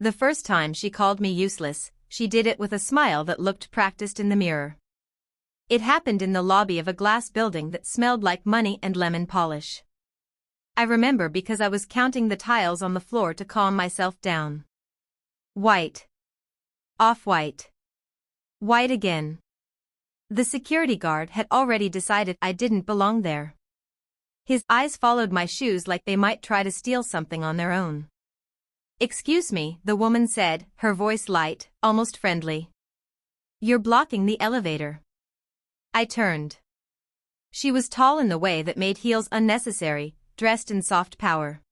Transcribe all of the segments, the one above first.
The first time she called me useless, she did it with a smile that looked practiced in the mirror. It happened in the lobby of a glass building that smelled like money and lemon polish. I remember because I was counting the tiles on the floor to calm myself down. White. Off-white. White again. The security guard had already decided I didn't belong there. His eyes followed my shoes like they might try to steal something on their own. "Excuse me," the woman said, her voice light, almost friendly. "You're blocking the elevator." I turned. She was tall in the way that made heels unnecessary, dressed in soft power.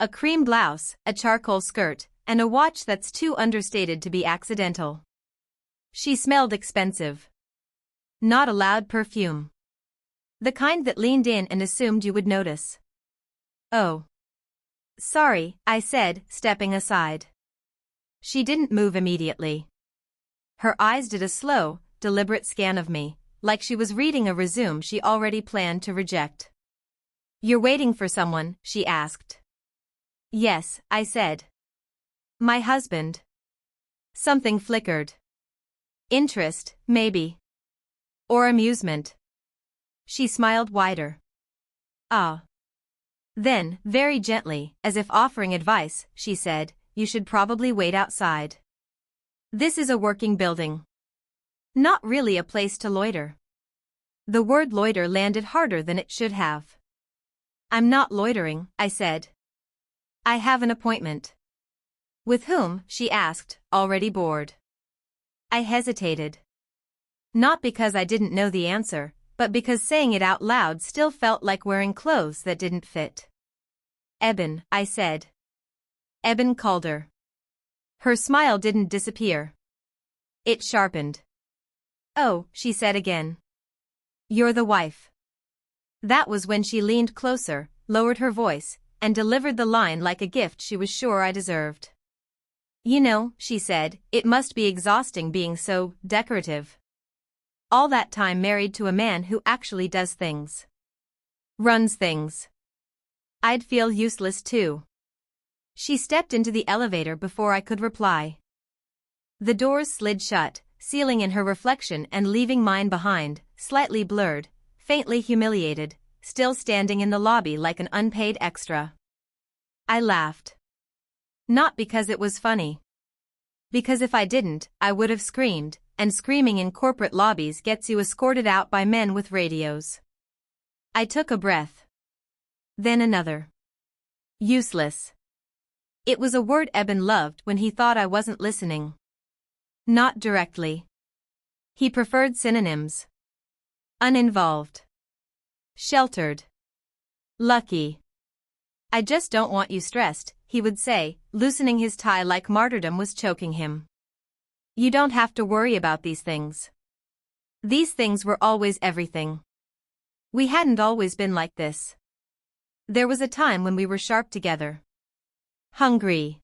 A cream blouse, a charcoal skirt, and a watch that's too understated to be accidental. She smelled expensive. Not a loud perfume. The kind that leaned in and assumed you would notice. "Oh. Sorry," I said, stepping aside. She didn't move immediately. Her eyes did a slow, deliberate scan of me, like she was reading a resume she already planned to reject. "You're waiting for someone?" she asked. "Yes," I said. "My husband." Something flickered. Interest, maybe. Or amusement. She smiled wider. "Ah." Then, very gently, as if offering advice, she said, "You should probably wait outside. This is a working building. Not really a place to loiter." The word loiter landed harder than it should have. "I'm not loitering," I said. "I have an appointment." "With whom?" she asked, already bored. I hesitated. Not because I didn't know the answer, but because saying it out loud still felt like wearing clothes that didn't fit. "Eben," I said. "Eben Calder." Her smile didn't disappear. It sharpened. "Oh," she said again. "You're the wife." That was when she leaned closer, lowered her voice, and delivered the line like a gift she was sure I deserved. "You know," she said, "it must be exhausting being so decorative. All that time married to a man who actually does things. Runs things. I'd feel useless too." She stepped into the elevator before I could reply. The doors slid shut, sealing in her reflection and leaving mine behind, slightly blurred, faintly humiliated, still standing in the lobby like an unpaid extra. I laughed. Not because it was funny. Because if I didn't, I would have screamed, and screaming in corporate lobbies gets you escorted out by men with radios. I took a breath. Then another. Useless. It was a word Eben loved when he thought I wasn't listening. Not directly. He preferred synonyms. Uninvolved. Sheltered. Lucky. "I just don't want you stressed," he would say, loosening his tie like martyrdom was choking him. "You don't have to worry about these things." These things were always everything. We hadn't always been like this. There was a time when we were sharp together. Hungry.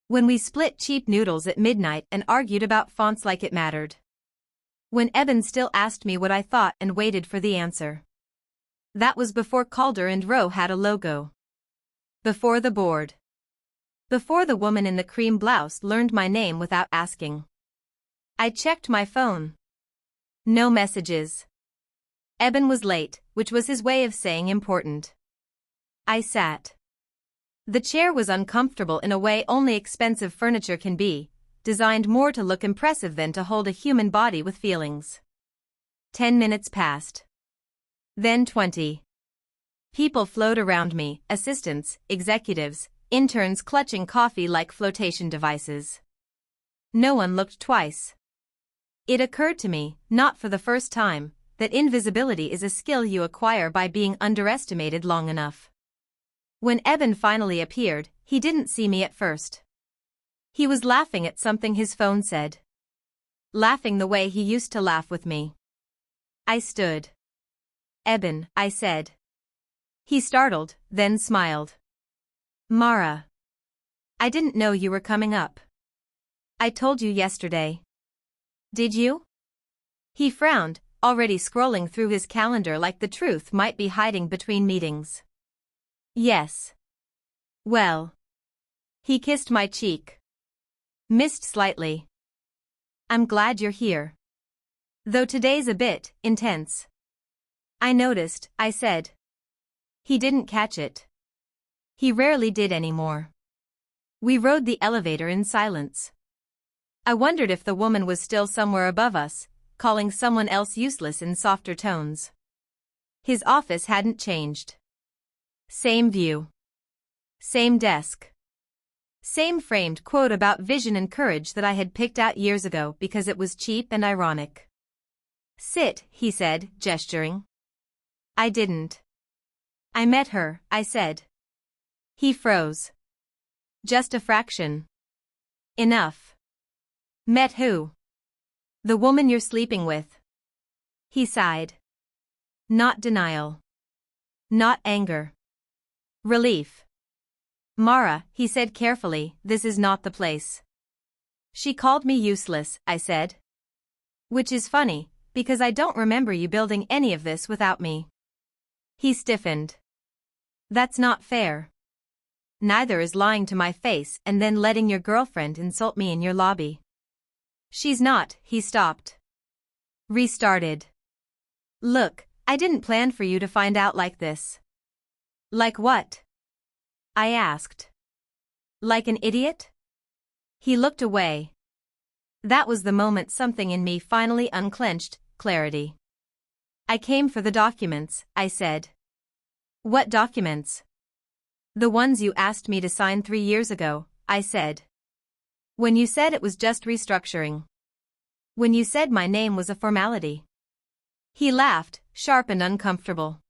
When we split cheap noodles at midnight and argued about fonts like it mattered. When Eben still asked me what I thought and waited for the answer. That was before Calder and Rowe had a logo. Before the board. Before the woman in the cream blouse learned my name without asking. I checked my phone. No messages. Eben was late, which was his way of saying important. I sat. The chair was uncomfortable in a way only expensive furniture can be, designed more to look impressive than to hold a human body with feelings. 10 minutes passed. Then 20. People flowed around me, assistants, executives, interns clutching coffee like flotation devices. No one looked twice. It occurred to me, not for the first time, that invisibility is a skill you acquire by being underestimated long enough. When Eben finally appeared, he didn't see me at first. He was laughing at something his phone said. Laughing the way he used to laugh with me. I stood. "Eben," I said. He startled, then smiled. "Mara. I didn't know you were coming up. I told you yesterday." "Did you?" He frowned, already scrolling through his calendar like the truth might be hiding between meetings. "Yes." "Well." He kissed my cheek. Missed slightly. I'm glad you're here. Though today's a bit intense. I noticed, I said. He didn't catch it. He rarely did anymore. We rode the elevator in silence. I wondered if the woman was still somewhere above us, calling someone else useless in softer tones. His office hadn't changed. Same view. Same desk. Same framed quote about vision and courage that I had picked out years ago because it was cheap and ironic. Sit, he said, gesturing. I didn't. I met her, I said. He froze. Just a fraction. Enough. Met who? The woman you're sleeping with. He sighed. Not denial. Not anger. Relief. Mara, he said carefully, this is not the place. She called me useless, I said. Which is funny, because I don't remember you building any of this without me. He stiffened. That's not fair. Neither is lying to my face and then letting your girlfriend insult me in your lobby. She's not, he stopped. Restarted. Look, I didn't plan for you to find out like this. Like what? I asked. Like an idiot? He looked away. That was the moment something in me finally unclenched, clarity. I came for the documents, I said. What documents? The ones you asked me to sign 3 years ago, I said. When you said it was just restructuring. When you said my name was a formality. He laughed, sharp and uncomfortable.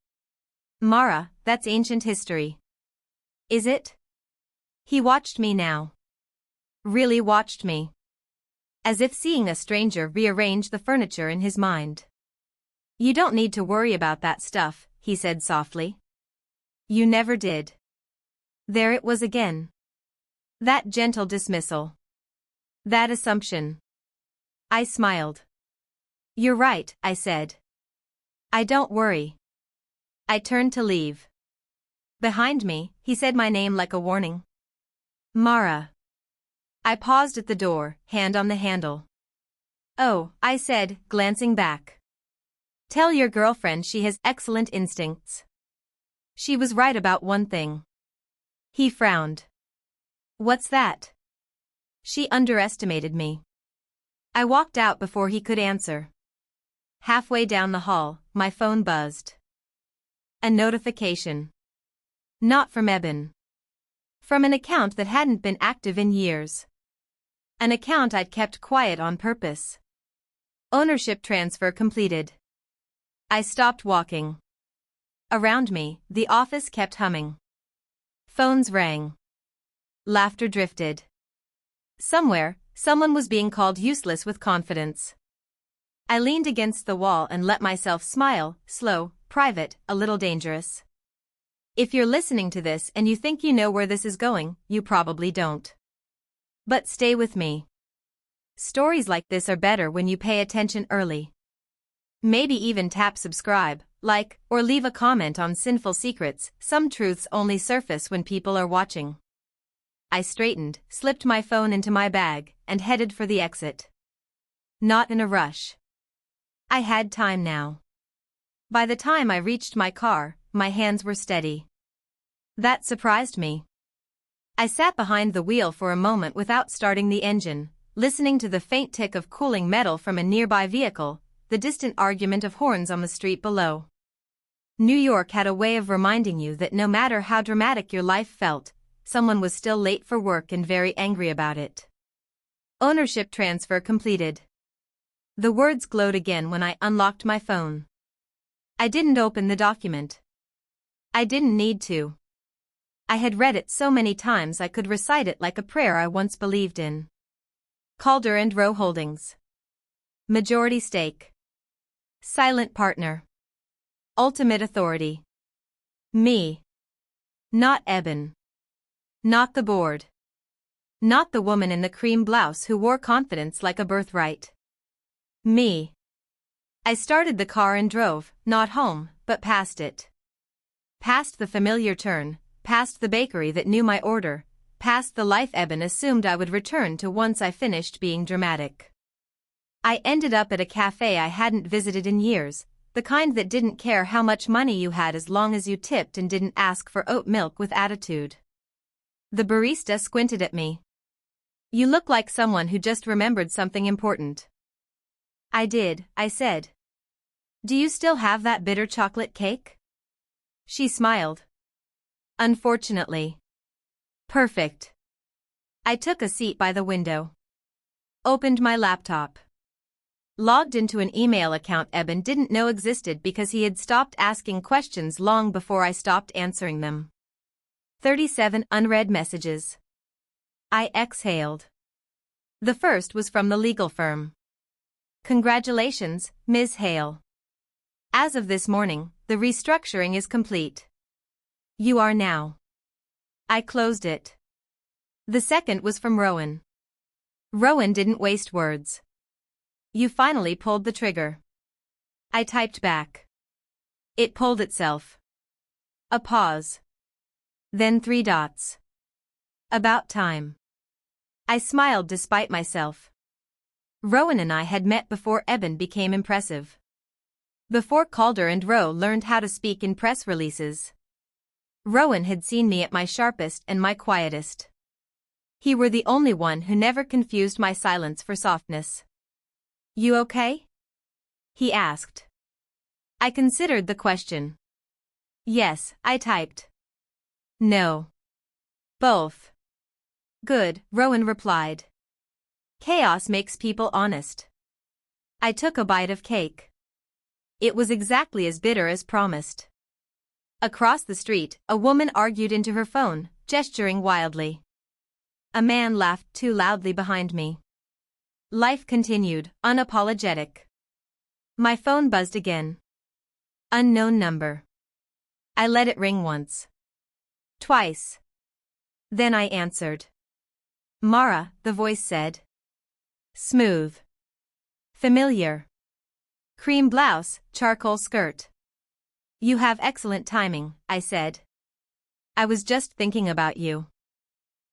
Mara, that's ancient history. Is it? He watched me now. Really watched me. As if seeing a stranger rearrange the furniture in his mind. You don't need to worry about that stuff, he said softly. You never did. There it was again. That gentle dismissal. That assumption. I smiled. You're right, I said. I don't worry. I turned to leave. Behind me, he said my name like a warning. Mara. I paused at the door, hand on the handle. Oh, I said, glancing back. Tell your girlfriend she has excellent instincts. She was right about one thing. He frowned. What's that? She underestimated me. I walked out before he could answer. Halfway down the hall, my phone buzzed. A notification. Not from Eben. From an account that hadn't been active in years. An account I'd kept quiet on purpose. Ownership transfer completed. I stopped walking. Around me, the office kept humming. Phones rang. Laughter drifted. Somewhere, someone was being called useless with confidence. I leaned against the wall and let myself smile, slow, private, a little dangerous. If you're listening to this and you think you know where this is going, you probably don't. But stay with me. Stories like this are better when you pay attention early. Maybe even tap subscribe, like, or leave a comment on Sinful Secrets. Some truths only surface when people are watching. I straightened, slipped my phone into my bag, and headed for the exit. Not in a rush. I had time now. By the time I reached my car, my hands were steady. That surprised me. I sat behind the wheel for a moment without starting the engine, listening to the faint tick of cooling metal from a nearby vehicle, the distant argument of horns on the street below. New York had a way of reminding you that no matter how dramatic your life felt, someone was still late for work and very angry about it. Ownership transfer completed. The words glowed again when I unlocked my phone. I didn't open the document. I didn't need to. I had read it so many times I could recite it like a prayer I once believed in. Calder and Rowe Holdings. Majority stake. Silent partner. Ultimate authority. Me. Not Eben. Not the board. Not the woman in the cream blouse who wore confidence like a birthright. Me. I started the car and drove, not home, but past it. Past the familiar turn, past the bakery that knew my order, past the life Eben assumed I would return to once I finished being dramatic. I ended up at a cafe I hadn't visited in years, the kind that didn't care how much money you had as long as you tipped and didn't ask for oat milk with attitude. The barista squinted at me. "You look like someone who just remembered something important." "I did," I said. "Do you still have that bitter chocolate cake?" She smiled. "Unfortunately." "Perfect." I took a seat by the window. Opened my laptop. Logged into an email account Eben didn't know existed because he had stopped asking questions long before I stopped answering them. 37 unread messages. I exhaled. The first was from the legal firm. "Congratulations, Ms. Hale. As of this morning, the restructuring is complete. You are now." I closed it. The second was from Rowan. Rowan didn't waste words. "You finally pulled the trigger." I typed back. It pulled itself. A pause. Then 3 dots. "About time." I smiled despite myself. Rowan and I had met before Eben became impressive. Before Calder and Rowe learned how to speak in press releases. Rowan had seen me at my sharpest and my quietest. He were the only one who never confused my silence for softness. "You okay?" he asked. I considered the question. "Yes," I typed. "No." "Both." "Good," Rowan replied. "Chaos makes people honest." I took a bite of cake. It was exactly as bitter as promised. Across the street, a woman argued into her phone, gesturing wildly. A man laughed too loudly behind me. Life continued, unapologetic. My phone buzzed again. Unknown number. I let it ring once. Twice. Then I answered. "Mara," the voice said. Smooth. Familiar. Cream blouse, charcoal skirt. "You have excellent timing," I said. "I was just thinking about you."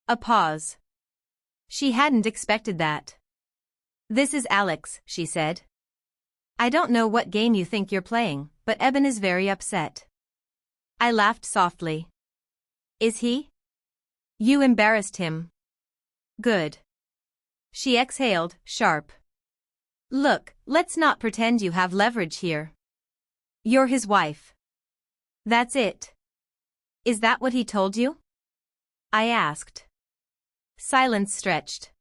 A pause. She hadn't expected that. "This is Alex," she said. "I don't know what game you think you're playing, but Eben is very upset." I laughed softly. "Is he?" "You embarrassed him." "Good." She exhaled, sharp. "Look, let's not pretend you have leverage here. You're his wife." "That's it." "Is that what he told you?" I asked. Silence stretched.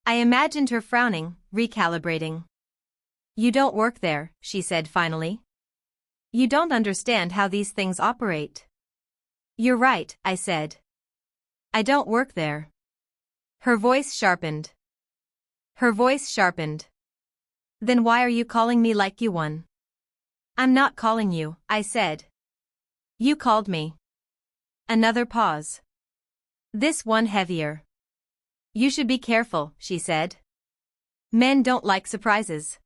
I imagined her frowning, recalibrating. "You don't work there," she said finally. "You don't understand how these things operate." "You're right," I said. "I don't work there." Her voice sharpened. "Then why are you calling me like you won?" "I'm not calling you," I said. "You called me." Another pause. This one heavier. "You should be careful," she said. "Men don't like surprises."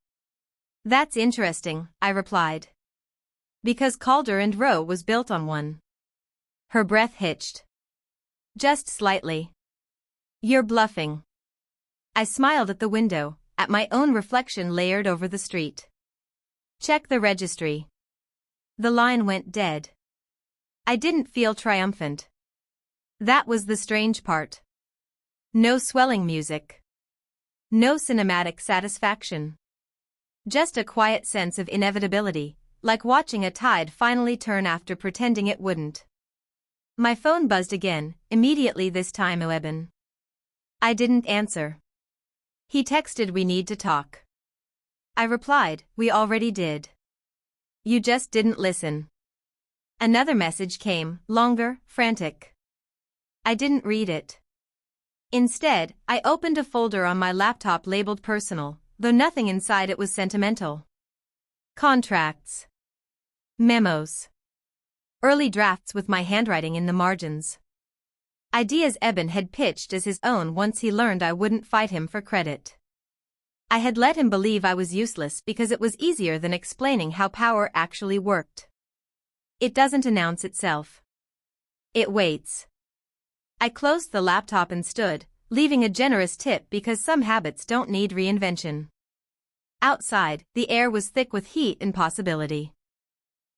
"That's interesting," I replied. "Because Calder and Rowe was built on one." Her breath hitched. "Just slightly." "You're bluffing." I smiled at the window, at my own reflection layered over the street. "Check the registry." The line went dead. I didn't feel triumphant. That was the strange part. No swelling music. No cinematic satisfaction. Just a quiet sense of inevitability, like watching a tide finally turn after pretending it wouldn't. My phone buzzed again, immediately this time Eben. I didn't answer. He texted, "We need to talk." I replied, "We already did. You just didn't listen." Another message came, longer, frantic. I didn't read it. Instead, I opened a folder on my laptop labeled personal, though nothing inside it was sentimental. Contracts. Memos. Early drafts with my handwriting in the margins. Ideas Eben had pitched as his own once he learned I wouldn't fight him for credit. I had let him believe I was useless because it was easier than explaining how power actually worked. It doesn't announce itself. It waits. I closed the laptop and stood, leaving a generous tip because some habits don't need reinvention. Outside, the air was thick with heat and possibility.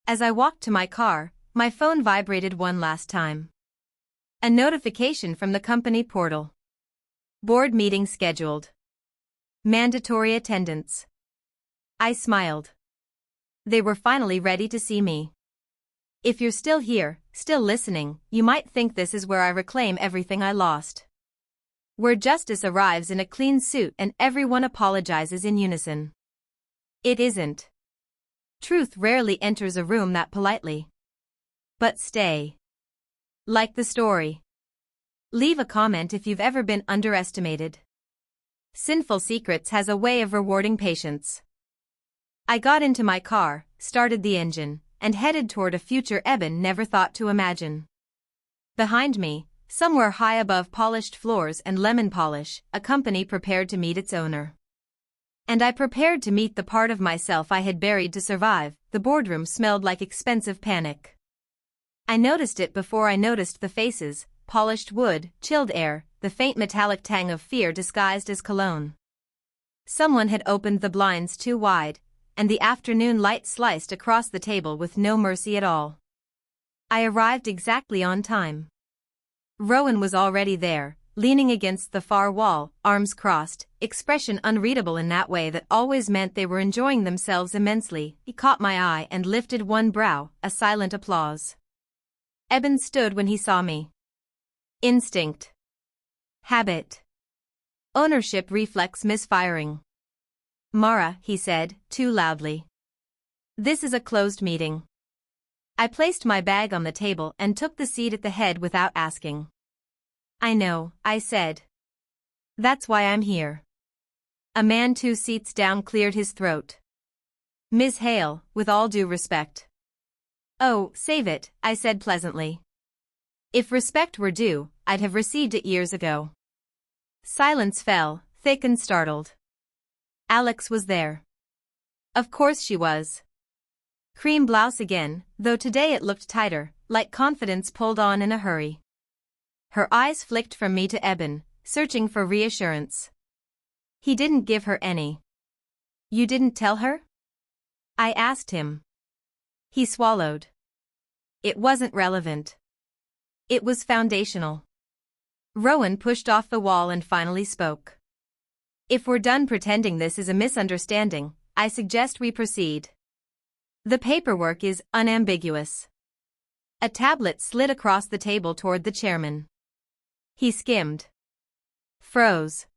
As I walked to my car, my phone vibrated one last time. A notification from the company portal. Board meeting scheduled. Mandatory attendance. I smiled. They were finally ready to see me. If you're still here, still listening, you might think this is where I reclaim everything I lost. Where justice arrives in a clean suit and everyone apologizes in unison. It isn't. Truth rarely enters a room that politely. But stay. Like the story. Leave a comment if you've ever been underestimated. Sinful Secrets has a way of rewarding patience. I got into my car, started the engine, and headed toward a future Eben never thought to imagine. Behind me, somewhere high above polished floors and lemon polish, a company prepared to meet its owner. And I prepared to meet the part of myself I had buried to survive. The boardroom smelled like expensive panic. I noticed it before I noticed the faces: polished wood, chilled air, the faint metallic tang of fear disguised as cologne. Someone had opened the blinds too wide, and the afternoon light sliced across the table with no mercy at all. I arrived exactly on time. Rowan was already there, leaning against the far wall, arms crossed, expression unreadable in that way that always meant they were enjoying themselves immensely. He caught my eye and lifted one brow, a silent applause. Eben stood when he saw me. Instinct. Habit. Ownership reflex misfiring. Mara, he said, too loudly. This is a closed meeting. I placed my bag on the table and took the seat at the head without asking. I know, I said. That's why I'm here. A man 2 seats down cleared his throat. Ms. Hale, with all due respect. Oh, save it, I said pleasantly. If respect were due, I'd have received it years ago. Silence fell, thick and startled. Alex was there. Of course she was. Cream blouse again, though today it looked tighter, like confidence pulled on in a hurry. Her eyes flicked from me to Eben, searching for reassurance. He didn't give her any. You didn't tell her? I asked him. He swallowed. It wasn't relevant. It was foundational. Rowan pushed off the wall and finally spoke. If we're done pretending this is a misunderstanding, I suggest we proceed. The paperwork is unambiguous. A tablet slid across the table toward the chairman. He skimmed. Froze.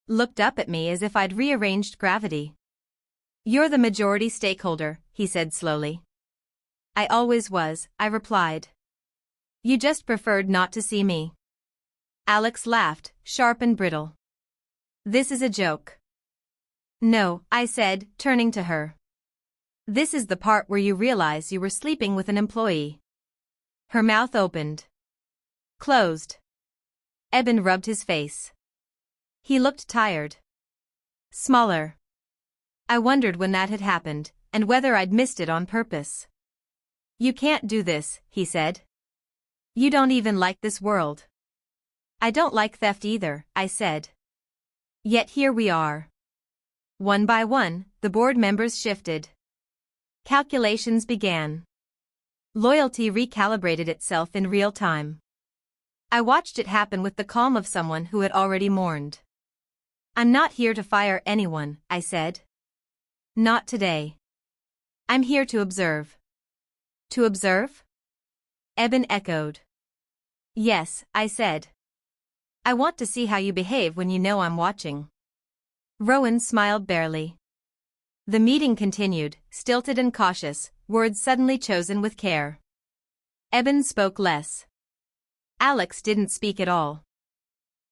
Looked up at me as if I'd rearranged gravity. You're the majority stakeholder, he said slowly. I always was, I replied. You just preferred not to see me. Alex laughed, sharp and brittle. This is a joke. No, I said, turning to her. This is the part where you realize you were sleeping with an employee. Her mouth opened. Closed. Eben rubbed his face. He looked tired. Smaller. I wondered when that had happened, and whether I'd missed it on purpose. You can't do this, he said. You don't even like this world. I don't like theft either, I said. Yet here we are. One by one, the board members shifted. Calculations began. Loyalty recalibrated itself in real time. I watched it happen with the calm of someone who had already mourned. I'm not here to fire anyone, I said. Not today. I'm here to observe. To observe? Eben echoed. Yes, I said. I want to see how you behave when you know I'm watching. Rowan smiled barely. The meeting continued, stilted and cautious, words suddenly chosen with care. Eben spoke less. Alex didn't speak at all.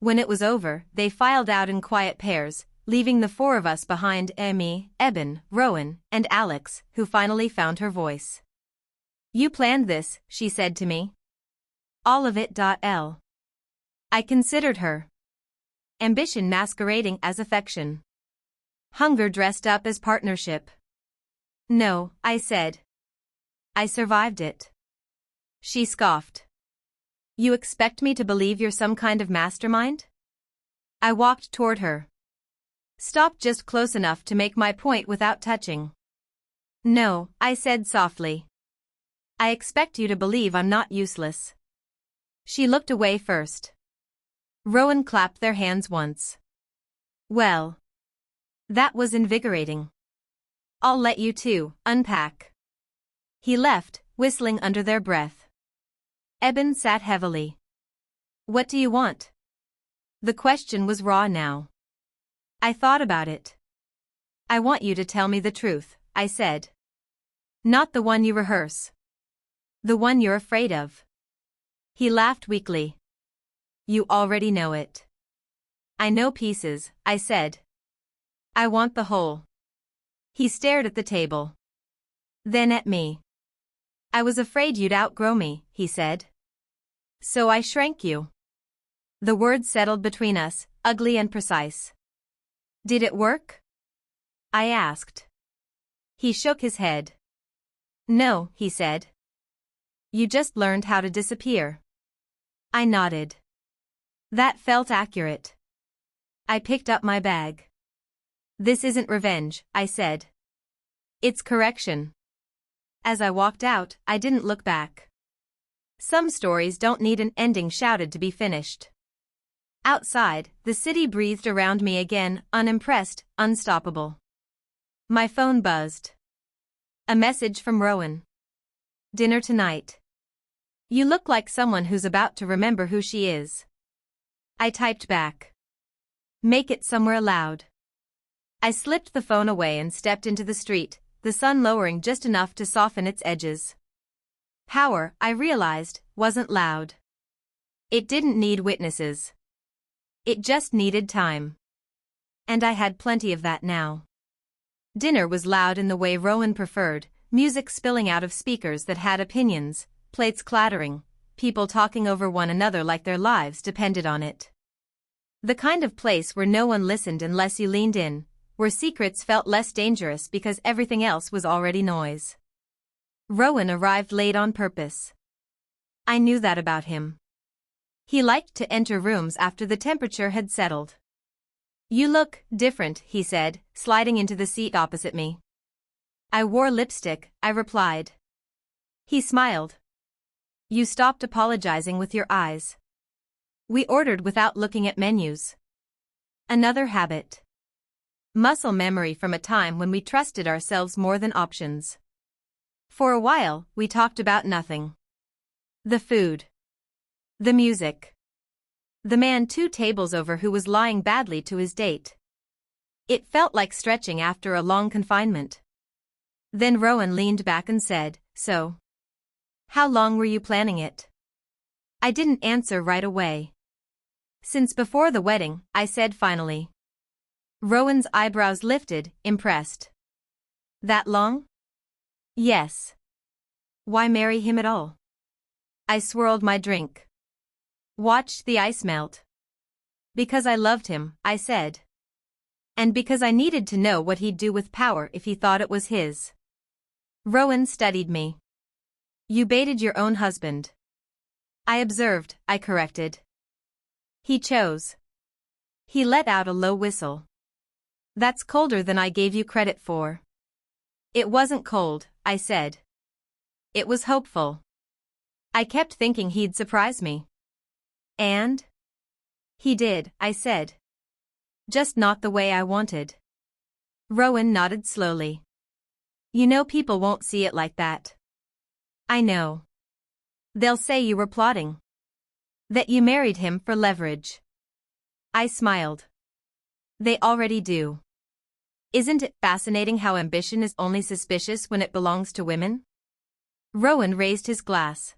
When it was over, they filed out in quiet pairs, leaving the 4 of us behind: me, Eben, Rowan, and Alex, who finally found her voice. You planned this, she said to me. All of it. L. I considered her. Ambition masquerading as affection. Hunger dressed up as partnership. No, I said. I survived it. She scoffed. You expect me to believe you're some kind of mastermind? I walked toward her. Stopped just close enough to make my point without touching. No, I said softly. I expect you to believe I'm not useless. She looked away first. Rowan clapped their hands once. Well. That was invigorating. I'll let you two unpack. He left, whistling under their breath. Eben sat heavily. What do you want? The question was raw now. I thought about it. I want you to tell me the truth, I said. Not the one you rehearse. The one you're afraid of. He laughed weakly. You already know it. I know pieces, I said. I want the whole. He stared at the table. Then at me. I was afraid you'd outgrow me, he said. So I shrank you. The words settled between us, ugly and precise. Did it work? I asked. He shook his head. No, he said. You just learned how to disappear. I nodded. That felt accurate. I picked up my bag. This isn't revenge, I said. It's correction. As I walked out, I didn't look back. Some stories don't need an ending shouted to be finished. Outside, the city breathed around me again, unimpressed, unstoppable. My phone buzzed. A message from Rowan. Dinner tonight. You look like someone who's about to remember who she is. I typed back. Make it somewhere loud. I slipped the phone away and stepped into the street, the sun lowering just enough to soften its edges. Power, I realized, wasn't loud. It didn't need witnesses. It just needed time. And I had plenty of that now. Dinner was loud in the way Rowan preferred, music spilling out of speakers that had opinions, plates clattering, people talking over one another like their lives depended on it. The kind of place where no one listened unless you leaned in, where secrets felt less dangerous because everything else was already noise. Rowan arrived late on purpose. I knew that about him. He liked to enter rooms after the temperature had settled. You look different, he said, sliding into the seat opposite me. I wore lipstick, I replied. He smiled. You stopped apologizing with your eyes. We ordered without looking at menus. Another habit. Muscle memory from a time when we trusted ourselves more than options. For a while, we talked about nothing. The food. The music. The man 2 tables over who was lying badly to his date. It felt like stretching after a long confinement. Then Rowan leaned back and said, So? How long were you planning it? I didn't answer right away. Since before the wedding, I said finally. Rowan's eyebrows lifted, impressed. That long? Yes. Why marry him at all? I swirled my drink. Watched the ice melt. Because I loved him, I said. And because I needed to know what he'd do with power if he thought it was his. Rowan studied me. You baited your own husband. I observed, I corrected. He chose. He let out a low whistle. That's colder than I gave you credit for. It wasn't cold, I said. It was hopeful. I kept thinking he'd surprise me. And? He did, I said. Just not the way I wanted. Rowan nodded slowly. You know people won't see it like that. I know. They'll say you were plotting. That you married him for leverage. I smiled. They already do. Isn't it fascinating how ambition is only suspicious when it belongs to women? Rowan raised his glass.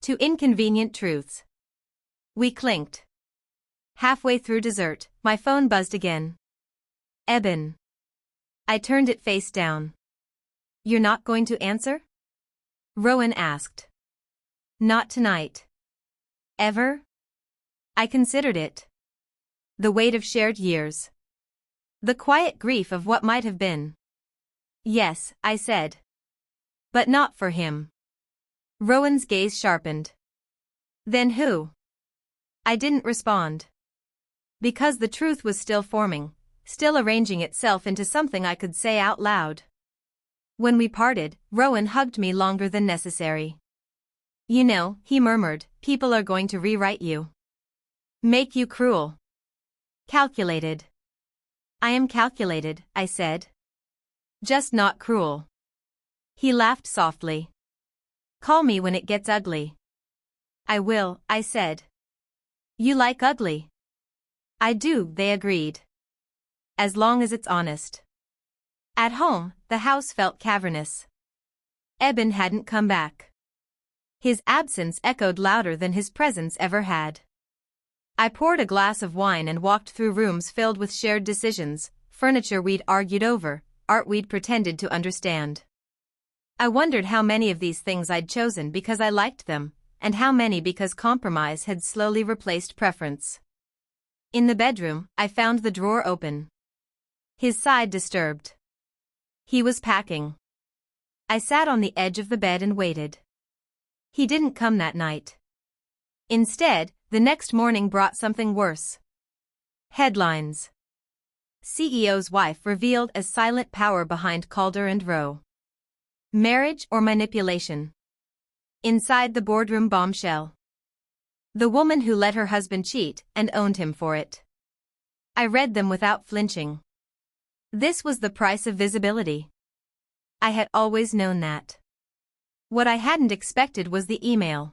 To inconvenient truths. We clinked. Halfway through dessert, my phone buzzed again. Eben. I turned it face down. You're not going to answer? Rowan asked. Not tonight. Ever? I considered it. The weight of shared years. The quiet grief of what might have been. Yes, I said. But not for him. Rowan's gaze sharpened. Then who? I didn't respond. Because the truth was still forming, still arranging itself into something I could say out loud. When we parted, Rowan hugged me longer than necessary. You know, he murmured, people are going to rewrite you. Make you cruel. Calculated. I am calculated, I said. Just not cruel. He laughed softly. Call me when it gets ugly. I will, I said. You like ugly? I do, they agreed. As long as it's honest. At home, the house felt cavernous. Eben hadn't come back. His absence echoed louder than his presence ever had. I poured a glass of wine and walked through rooms filled with shared decisions, furniture we'd argued over, art we'd pretended to understand. I wondered how many of these things I'd chosen because I liked them, and how many because compromise had slowly replaced preference. In the bedroom, I found the drawer open. His side disturbed. He was packing. I sat on the edge of the bed and waited. He didn't come that night. Instead, the next morning brought something worse. Headlines. CEO's wife revealed as silent power behind Calder and Rowe. Marriage or manipulation? Inside the boardroom bombshell. The woman who let her husband cheat and owned him for it. I read them without flinching. This was the price of visibility. I had always known that. What I hadn't expected was the email.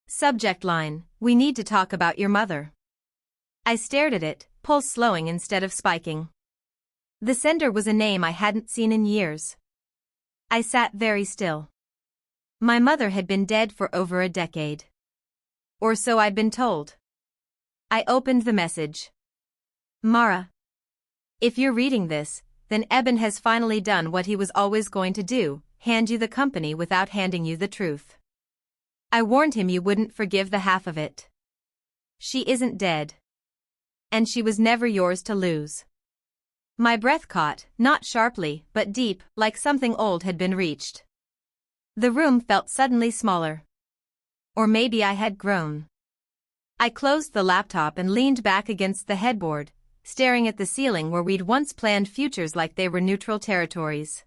Subject line, we need to talk about your mother. I stared at it, pulse slowing instead of spiking. The sender was a name I hadn't seen in years. I sat very still. My mother had been dead for over a decade. Or so I'd been told. I opened the message. Mara. If you're reading this, then Eben has finally done what he was always going to do, hand you the company without handing you the truth. I warned him you wouldn't forgive the half of it. She isn't dead. And she was never yours to lose. My breath caught, not sharply, but deep, like something old had been reached. The room felt suddenly smaller. Or maybe I had grown. I closed the laptop and leaned back against the headboard, staring at the ceiling where we'd once planned futures like they were neutral territories.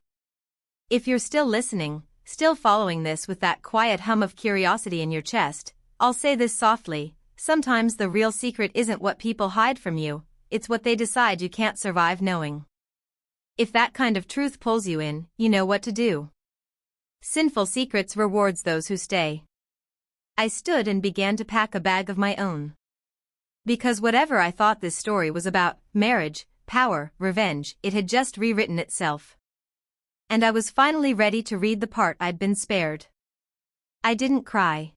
If you're still listening, still following this with that quiet hum of curiosity in your chest, I'll say this softly, sometimes the real secret isn't what people hide from you, it's what they decide you can't survive knowing. If that kind of truth pulls you in, you know what to do. Sinful Secrets rewards those who stay. I stood and began to pack a bag of my own. Because whatever I thought this story was about, marriage, power, revenge, it had just rewritten itself. And I was finally ready to read the part I'd been spared. I didn't cry.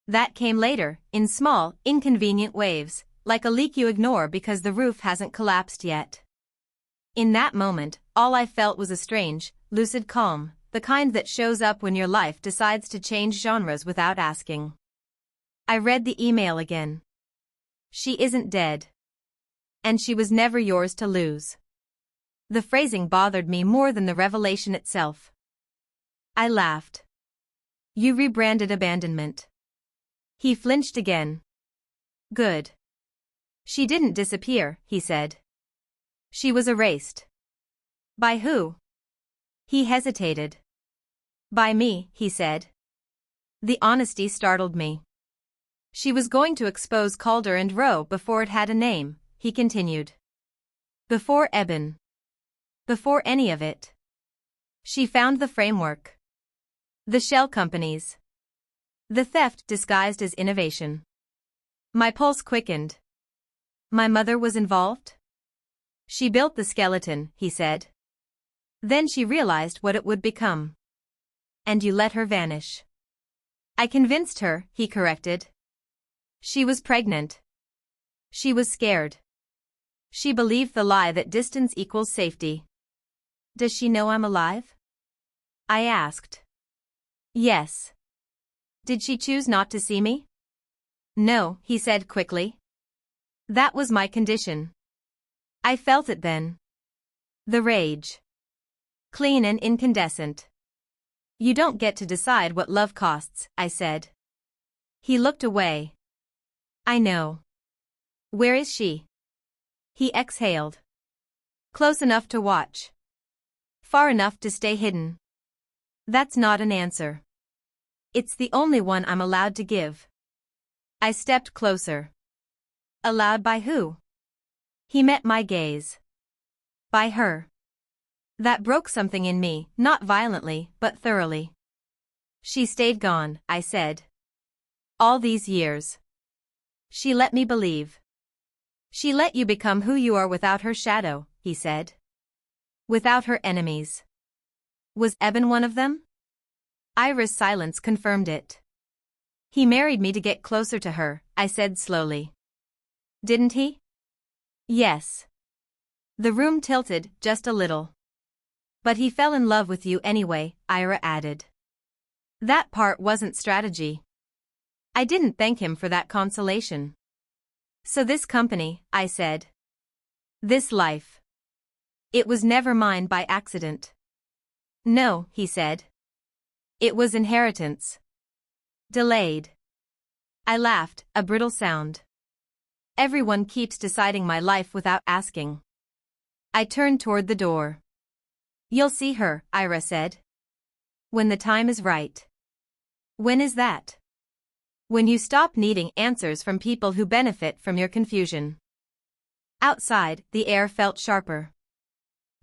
That came later, in small, inconvenient waves, like a leak you ignore because the roof hasn't collapsed yet. In that moment, all I felt was a strange, lucid calm, the kind that shows up when your life decides to change genres without asking. I read the email again. She isn't dead. And she was never yours to lose. The phrasing bothered me more than the revelation itself. I laughed. You rebranded abandonment. He flinched again. Good. She didn't disappear, he said. She was erased. By who? He hesitated. By me, he said. The honesty startled me. She was going to expose Calder and Rowe before it had a name, he continued. Before Eben. Before any of it. She found the framework. The shell companies. The theft disguised as innovation. My pulse quickened. My mother was involved? She built the skeleton, he said. Then she realized what it would become. And you let her vanish. I convinced her, he corrected. She was pregnant. She was scared. She believed the lie that distance equals safety. Does she know I'm alive? I asked. Yes. Did she choose not to see me? No, he said quickly. That was my condition. I felt it then. The rage. Clean and incandescent. You don't get to decide what love costs, I said. He looked away. I know. Where is she? He exhaled. Close enough to watch. Far enough to stay hidden. That's not an answer. It's the only one I'm allowed to give. I stepped closer. Allowed by who? He met my gaze. By her. That broke something in me, not violently, but thoroughly. She stayed gone, I said. All these years. She let me believe. She let you become who you are without her shadow, he said. Without her enemies. Was Eben one of them? Ira's silence confirmed it. He married me to get closer to her, I said slowly. Didn't he? Yes. The room tilted just a little. But he fell in love with you anyway, Ira added. That part wasn't strategy. I didn't thank him for that consolation. So this company, I said. This life. It was never mine by accident. No, he said. It was inheritance. Delayed. I laughed, a brittle sound. Everyone keeps deciding my life without asking. I turned toward the door. You'll see her, Ira said. When the time is right. When is that? When you stop needing answers from people who benefit from your confusion. Outside, the air felt sharper.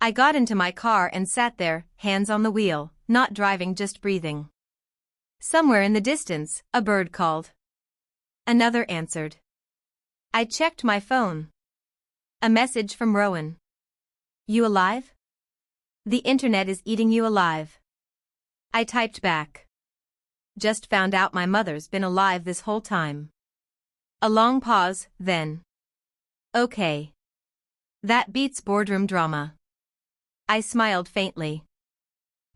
I got into my car and sat there, hands on the wheel, not driving, just breathing. Somewhere in the distance, a bird called. Another answered. I checked my phone. A message from Rowan. You alive? The internet is eating you alive. I typed back. Just found out my mother's been alive this whole time. A long pause, then. Okay. That beats boardroom drama. I smiled faintly.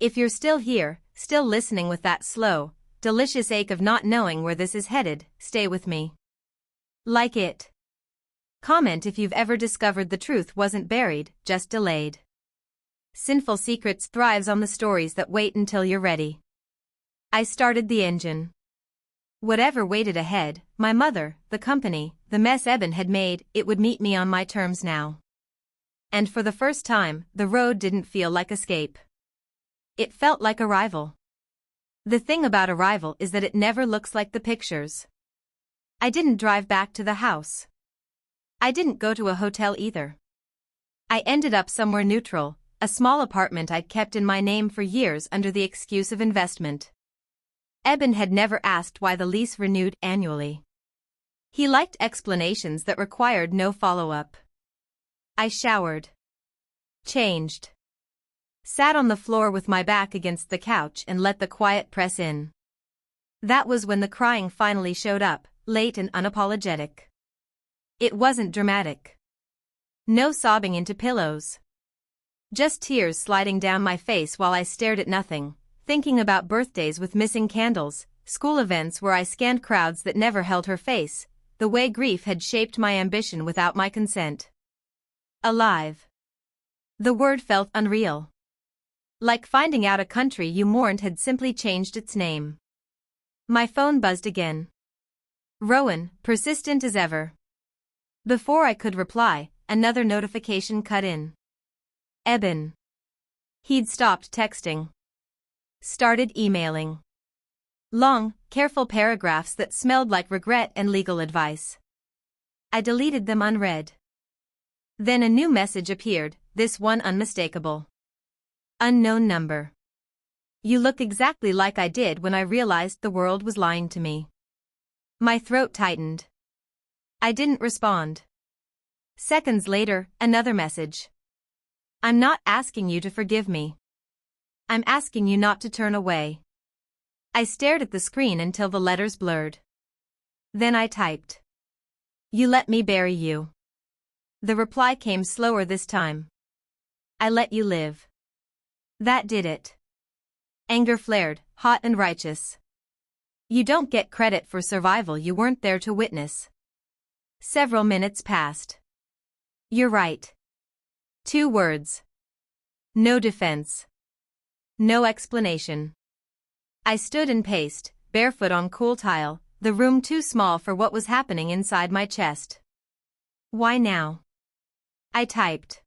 If you're still here, still listening with that slow, delicious ache of not knowing where this is headed, stay with me. Like it. Comment if you've ever discovered the truth wasn't buried, just delayed. Sinful Secrets thrives on the stories that wait until you're ready. I started the engine. Whatever waited ahead, my mother, the company, the mess Eben had made, it would meet me on my terms now. And for the first time, the road didn't feel like escape. It felt like arrival. The thing about arrival is that it never looks like the pictures. I didn't drive back to the house. I didn't go to a hotel either. I ended up somewhere neutral, a small apartment I'd kept in my name for years under the excuse of investment. Eben had never asked why the lease renewed annually. He liked explanations that required no follow-up. I showered. Changed. Sat on the floor with my back against the couch and let the quiet press in. That was when the crying finally showed up, late and unapologetic. It wasn't dramatic. No sobbing into pillows. Just tears sliding down my face while I stared at nothing, thinking about birthdays with missing candles, school events where I scanned crowds that never held her face, the way grief had shaped my ambition without my consent. Alive. The word felt unreal. Like finding out a country you mourned had simply changed its name. My phone buzzed again. Rowan, persistent as ever. Before I could reply, another notification cut in. Eben. He'd stopped texting. Started emailing. Long, careful paragraphs that smelled like regret and legal advice. I deleted them unread. Then a new message appeared, this one unmistakable. Unknown number. You look exactly like I did when I realized the world was lying to me. My throat tightened. I didn't respond. Seconds later, another message. I'm not asking you to forgive me. I'm asking you not to turn away. I stared at the screen until the letters blurred. Then I typed. You let me bury you. The reply came slower this time. I let you live. That did it. Anger flared, hot and righteous. You don't get credit for survival you weren't there to witness. Several minutes passed. You're right. 2 words. No defense. No explanation. I stood and paced, barefoot on cool tile, the room too small for what was happening inside my chest. Why now? I typed.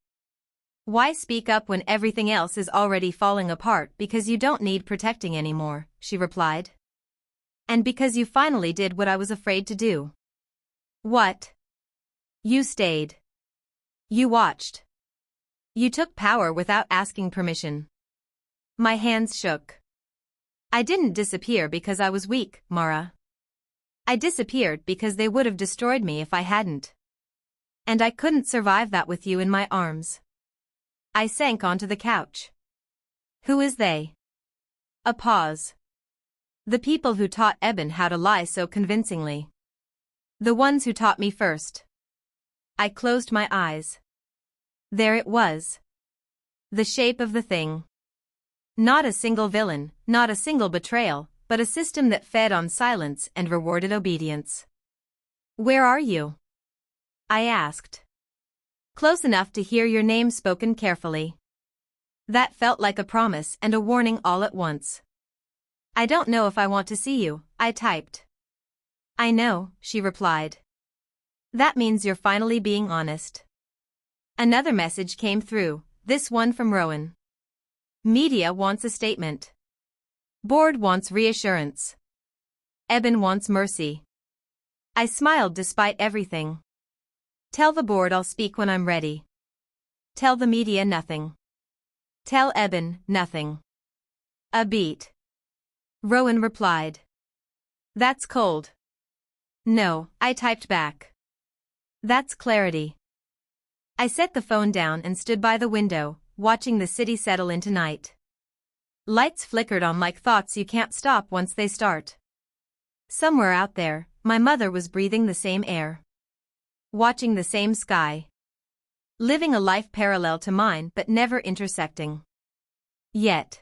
Why speak up when everything else is already falling apart? Because you don't need protecting anymore, she replied. And because you finally did what I was afraid to do. What? You stayed. You watched. You took power without asking permission. My hands shook. I didn't disappear because I was weak, Mara. I disappeared because they would have destroyed me if I hadn't. And I couldn't survive that with you in my arms. I sank onto the couch. Who is they? A pause. The people who taught Eben how to lie so convincingly. The ones who taught me first. I closed my eyes. There it was. The shape of the thing. Not a single villain, not a single betrayal, but a system that fed on silence and rewarded obedience. Where are you? I asked. Close enough to hear your name spoken carefully. That felt like a promise and a warning all at once. I don't know if I want to see you, I typed. I know, she replied. That means you're finally being honest. Another message came through, this one from Rowan. Media wants a statement. Board wants reassurance. Eben wants mercy. I smiled despite everything. Tell the board I'll speak when I'm ready. Tell the media nothing. Tell Eben nothing. A beat. Rowan replied. That's cold. No, I typed back. That's clarity. I set the phone down and stood by the window, watching the city settle into night. Lights flickered on like thoughts you can't stop once they start. Somewhere out there, my mother was breathing the same air. Watching the same sky. Living a life parallel to mine but never intersecting. Yet.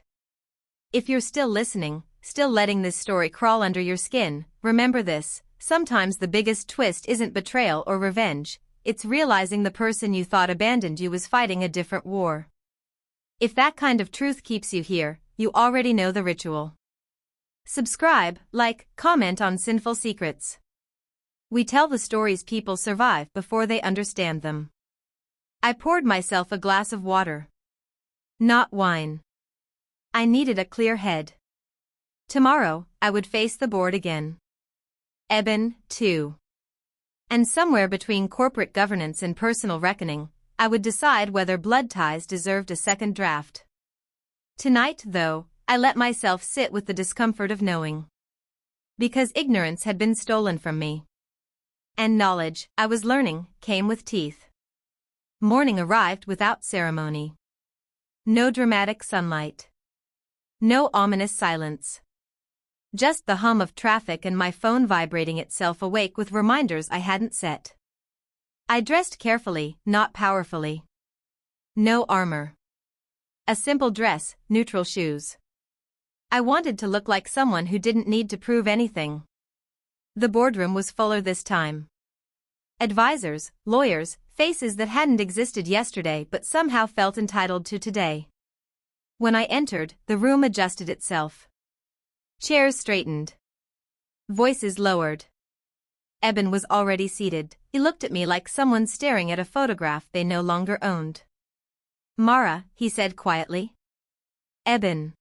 If you're still listening, still letting this story crawl under your skin, remember this, sometimes the biggest twist isn't betrayal or revenge, it's realizing the person you thought abandoned you was fighting a different war. If that kind of truth keeps you here, you already know the ritual. Subscribe, like, comment on Sinful Secrets. We tell the stories people survive before they understand them. I poured myself a glass of water. Not wine. I needed a clear head. Tomorrow, I would face the board again. Eben, too. And somewhere between corporate governance and personal reckoning, I would decide whether blood ties deserved a second draft. Tonight, though, I let myself sit with the discomfort of knowing. Because ignorance had been stolen from me. And knowledge, I was learning, came with teeth. Morning arrived without ceremony. No dramatic sunlight. No ominous silence. Just the hum of traffic and my phone vibrating itself awake with reminders I hadn't set. I dressed carefully, not powerfully. No armor. A simple dress, neutral shoes. I wanted to look like someone who didn't need to prove anything. The boardroom was fuller this time. Advisors, lawyers, faces that hadn't existed yesterday but somehow felt entitled to today. When I entered, the room adjusted itself. Chairs straightened. Voices lowered. Eben was already seated. He looked at me like someone staring at a photograph they no longer owned. Mara, he said quietly. Eben.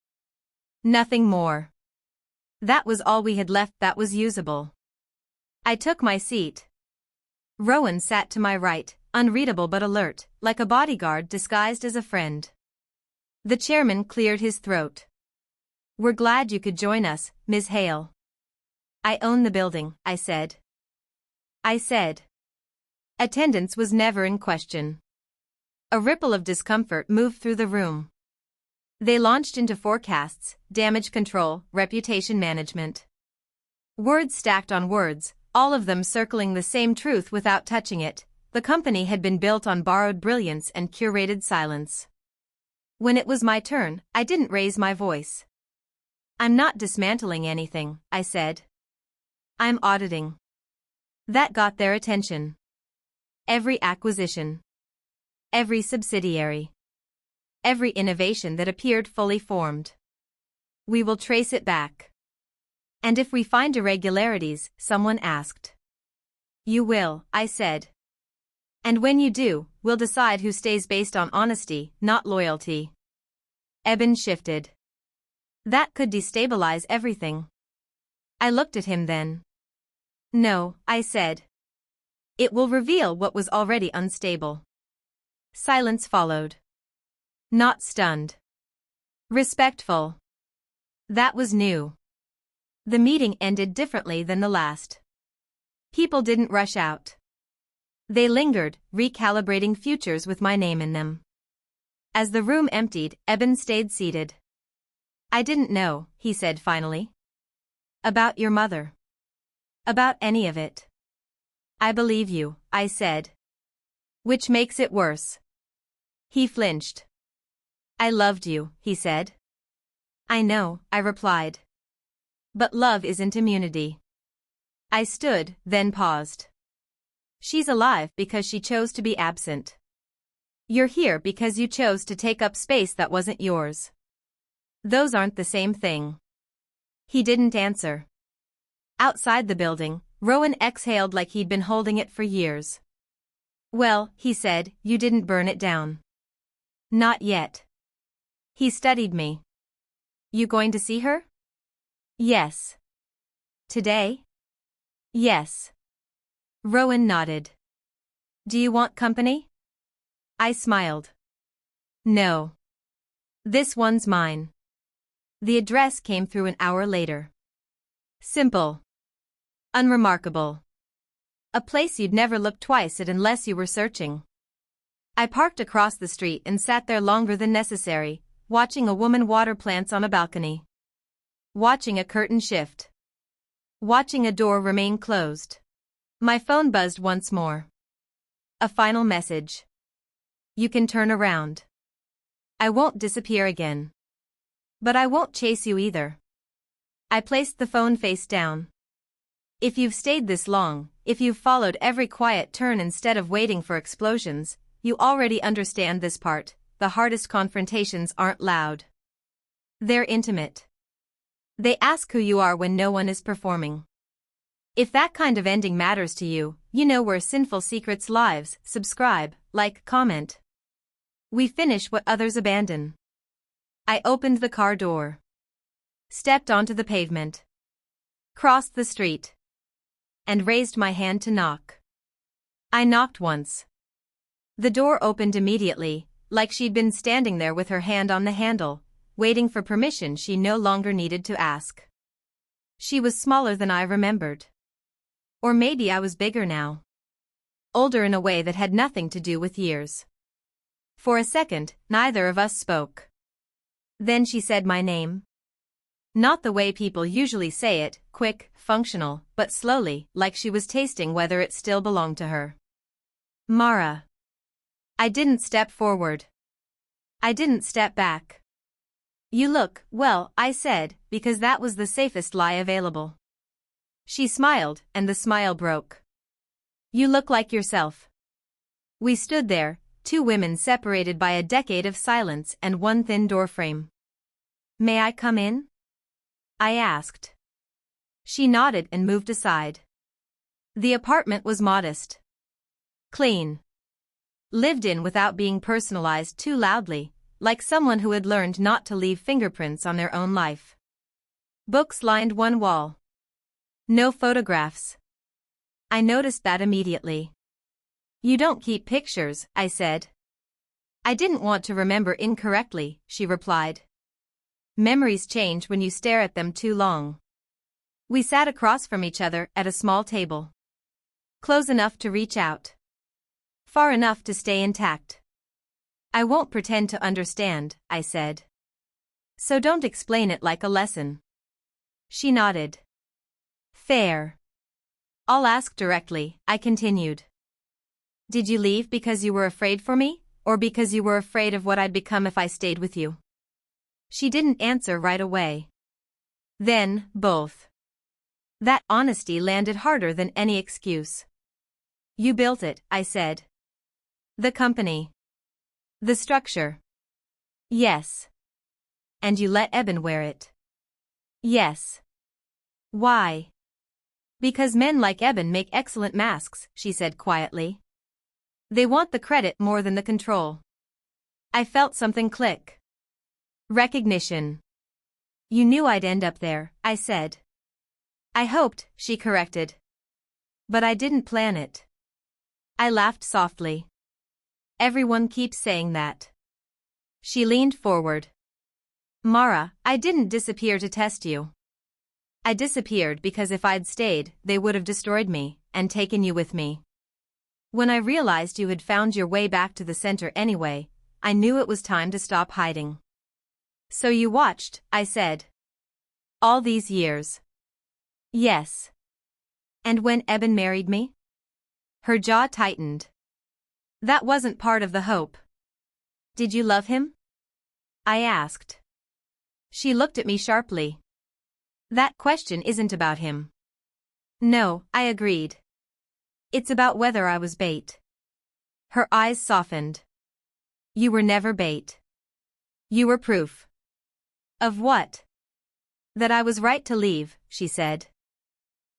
Nothing more. That was all we had left that was usable. I took my seat. Rowan sat to my right, unreadable but alert, like a bodyguard disguised as a friend. The chairman cleared his throat. We're glad you could join us, Ms. Hale. I own the building, I said. Attendance was never in question. A ripple of discomfort moved through the room. They launched into forecasts, damage control, reputation management. Words stacked on words, all of them circling the same truth without touching it. The company had been built on borrowed brilliance and curated silence. When it was my turn, I didn't raise my voice. I'm not dismantling anything, I said. I'm auditing. That got their attention. Every acquisition. Every subsidiary. Every innovation that appeared fully formed. We will trace it back. And if we find irregularities, someone asked. You will, I said. And when you do, we'll decide who stays based on honesty, not loyalty. Eben shifted. That could destabilize everything. I looked at him then. No, I said. It will reveal what was already unstable. Silence followed. Not stunned. Respectful. That was new. The meeting ended differently than the last. People didn't rush out. They lingered, recalibrating futures with my name in them. As the room emptied, Eben stayed seated. I didn't know, he said finally. About your mother. About any of it. I believe you, I said. Which makes it worse. He flinched. I loved you, he said. I know, I replied. But love isn't immunity. I stood, then paused. She's alive because she chose to be absent. You're here because you chose to take up space that wasn't yours. Those aren't the same thing. He didn't answer. Outside the building, Rowan exhaled like he'd been holding it for years. Well, he said, you didn't burn it down. Not yet. He studied me. You going to see her? Yes. Today? Yes. Rowan nodded. Do you want company? I smiled. No. This one's mine. The address came through an hour later. Simple. Unremarkable. A place you'd never look twice at unless you were searching. I parked across the street and sat there longer than necessary, watching a woman water plants on a balcony. Watching a curtain shift. Watching a door remain closed. My phone buzzed once more. A final message. You can turn around. I won't disappear again. But I won't chase you either. I placed the phone face down. If you've stayed this long, if you've followed every quiet turn instead of waiting for explosions, you already understand this part. The hardest confrontations aren't loud. They're intimate. They ask who you are when no one is performing. If that kind of ending matters to you, you know where Sinful Secrets lives. Subscribe, like, comment. We finish what others abandon. I opened the car door. Stepped onto the pavement. Crossed the street. And raised my hand to knock. I knocked once. The door opened immediately, like she'd been standing there with her hand on the handle, waiting for permission she no longer needed to ask. She was smaller than I remembered. Or maybe I was bigger now. Older in a way that had nothing to do with years. For a second, neither of us spoke. Then she said my name. Not the way people usually say it, quick, functional, but slowly, like she was tasting whether it still belonged to her. Mara. I didn't step forward. I didn't step back. You look, well, I said, because that was the safest lie available. She smiled, and the smile broke. You look like yourself. We stood there, two women separated by a decade of silence and one thin doorframe. May I come in? I asked. She nodded and moved aside. The apartment was modest. Clean. Lived in without being personalized too loudly, like someone who had learned not to leave fingerprints on their own life. Books lined one wall. No photographs. I noticed that immediately. You don't keep pictures, I said. I didn't want to remember incorrectly, she replied. Memories change when you stare at them too long. We sat across from each other at a small table. Close enough to reach out. Far enough to stay intact. I won't pretend to understand, I said. So don't explain it like a lesson. She nodded. Fair. I'll ask directly, I continued. Did you leave because you were afraid for me, or because you were afraid of what I'd become if I stayed with you? She didn't answer right away. Then, both. That honesty landed harder than any excuse. You built it, I said. The company. The structure. Yes. And you let Eben wear it. Yes. Why? Because men like Eben make excellent masks, she said quietly. They want the credit more than the control. I felt something click. Recognition. You knew I'd end up there, I said. I hoped, she corrected. But I didn't plan it. I laughed softly. Everyone keeps saying that. She leaned forward. Mara, I didn't disappear to test you. I disappeared because if I'd stayed, they would have destroyed me and taken you with me. When I realized you had found your way back to the center anyway, I knew it was time to stop hiding. So you watched, I said. All these years. Yes. And when Eben married me? Her jaw tightened. That wasn't part of the hope. Did you love him? I asked. She looked at me sharply. That question isn't about him. No, I agreed. It's about whether I was bait. Her eyes softened. You were never bait. You were proof. Of what? That I was right to leave, she said.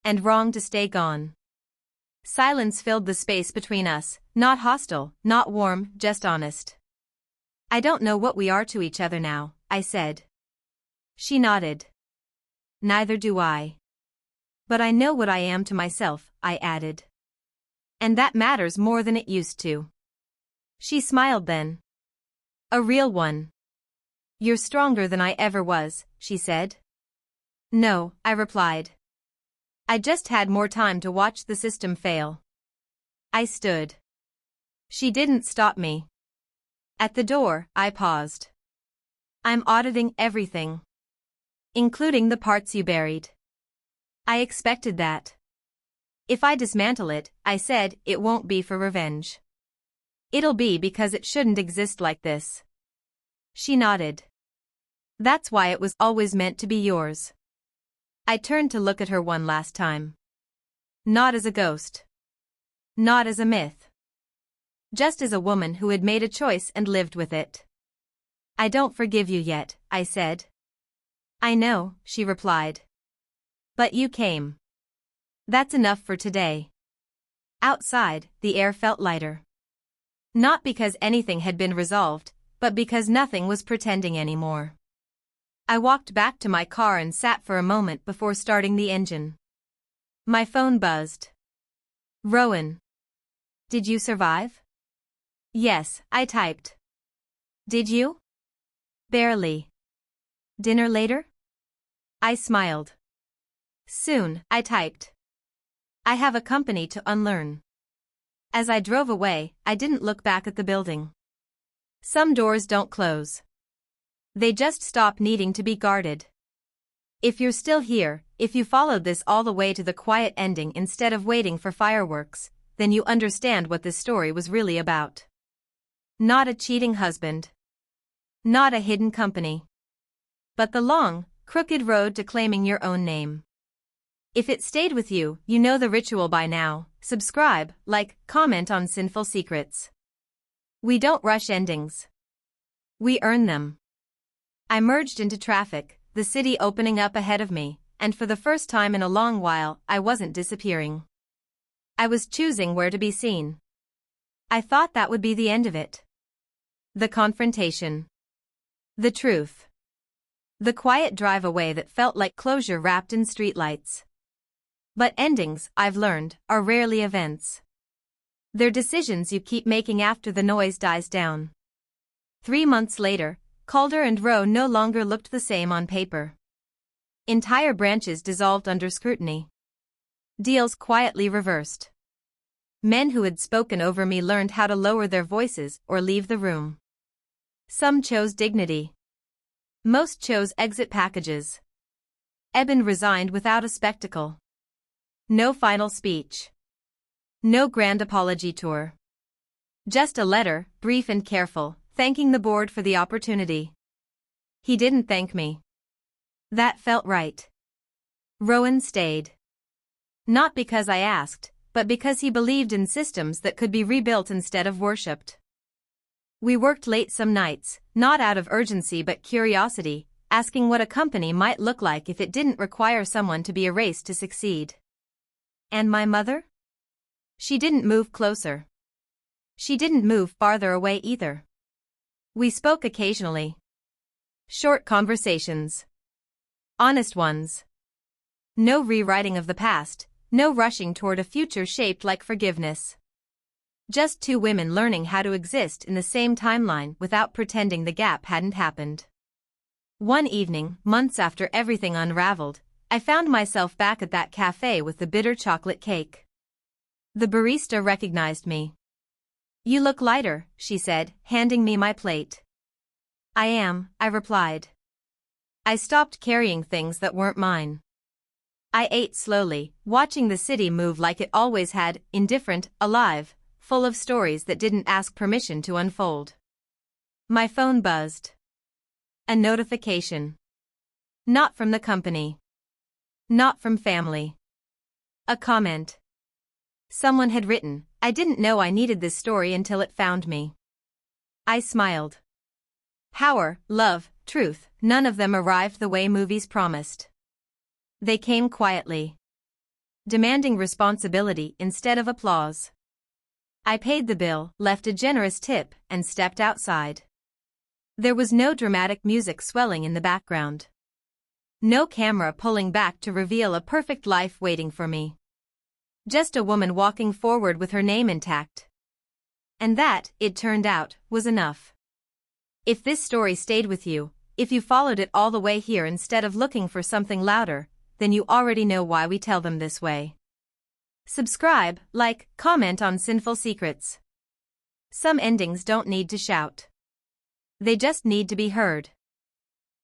And wrong to stay gone. Silence filled the space between us, not hostile, not warm, just honest. I don't know what we are to each other now, I said. She nodded. Neither do I. But I know what I am to myself, I added. And that matters more than it used to. She smiled then. A real one. You're stronger than I ever was, she said. No, I replied. I just had more time to watch the system fail. I stood. She didn't stop me. At the door, I paused. I'm auditing everything. Including the parts you buried. I expected that. If I dismantle it, I said, it won't be for revenge. It'll be because it shouldn't exist like this. She nodded. That's why it was always meant to be yours. I turned to look at her one last time. Not as a ghost. Not as a myth. Just as a woman who had made a choice and lived with it. I don't forgive you yet, I said. I know, she replied. But you came. That's enough for today. Outside, the air felt lighter. Not because anything had been resolved, but because nothing was pretending anymore. I walked back to my car and sat for a moment before starting the engine. My phone buzzed. Rowan. Did you survive? Yes, I typed. Did you? Barely. Dinner later? I smiled. Soon, I typed. I have a company to unlearn. As I drove away, I didn't look back at the building. Some doors don't close. They just stop needing to be guarded. If you're still here, if you followed this all the way to the quiet ending instead of waiting for fireworks, then you understand what this story was really about. Not a cheating husband. Not a hidden company. But the long, crooked road to claiming your own name. If it stayed with you, you know the ritual by now. Subscribe, like, comment on Sinful Secrets. We don't rush endings. We earn them. I merged into traffic, the city opening up ahead of me, and for the first time in a long while, I wasn't disappearing. I was choosing where to be seen. I thought that would be the end of it. The confrontation. The truth. The quiet drive away that felt like closure wrapped in streetlights. But endings, I've learned, are rarely events. They're decisions you keep making after the noise dies down. 3 months later, Calder and Rowe no longer looked the same on paper. Entire branches dissolved under scrutiny. Deals quietly reversed. Men who had spoken over me learned how to lower their voices or leave the room. Some chose dignity. Most chose exit packages. Eben resigned without a spectacle. No final speech. No grand apology tour. Just a letter, brief and careful, thanking the board for the opportunity. He didn't thank me. That felt right. Rowan stayed. Not because I asked, but because he believed in systems that could be rebuilt instead of worshipped. We worked late some nights, not out of urgency but curiosity. asking what a company might look like if it didn't require someone to be erased to succeed. And my mother? She didn't move closer. She didn't move farther away either. We spoke occasionally. Short conversations. Honest ones. No rewriting of the past, no rushing toward a future shaped like forgiveness. Just two women learning how to exist in the same timeline without pretending the gap hadn't happened. One evening, months after everything unraveled, I found myself back at that cafe with the bitter chocolate cake. The barista recognized me. "You look lighter," she said, handing me my plate. "I am," I replied. I stopped carrying things that weren't mine. I ate slowly, watching the city move like it always had, indifferent, alive, full of stories that didn't ask permission to unfold. My phone buzzed. A notification. Not from the company. Not from family. A comment. Someone had written, "I didn't know I needed this story until it found me." I smiled. Power, love, truth, none of them arrived the way movies promised. They came quietly. Demanding responsibility instead of applause. I paid the bill, left a generous tip, and stepped outside. There was no dramatic music swelling in the background. No camera pulling back to reveal a perfect life waiting for me. Just a woman walking forward with her name intact. And that, it turned out, was enough. If this story stayed with you, if you followed it all the way here instead of looking for something louder, then you already know why we tell them this way. Subscribe, like, comment on Sinful Secrets. Some endings don't need to shout. They just need to be heard.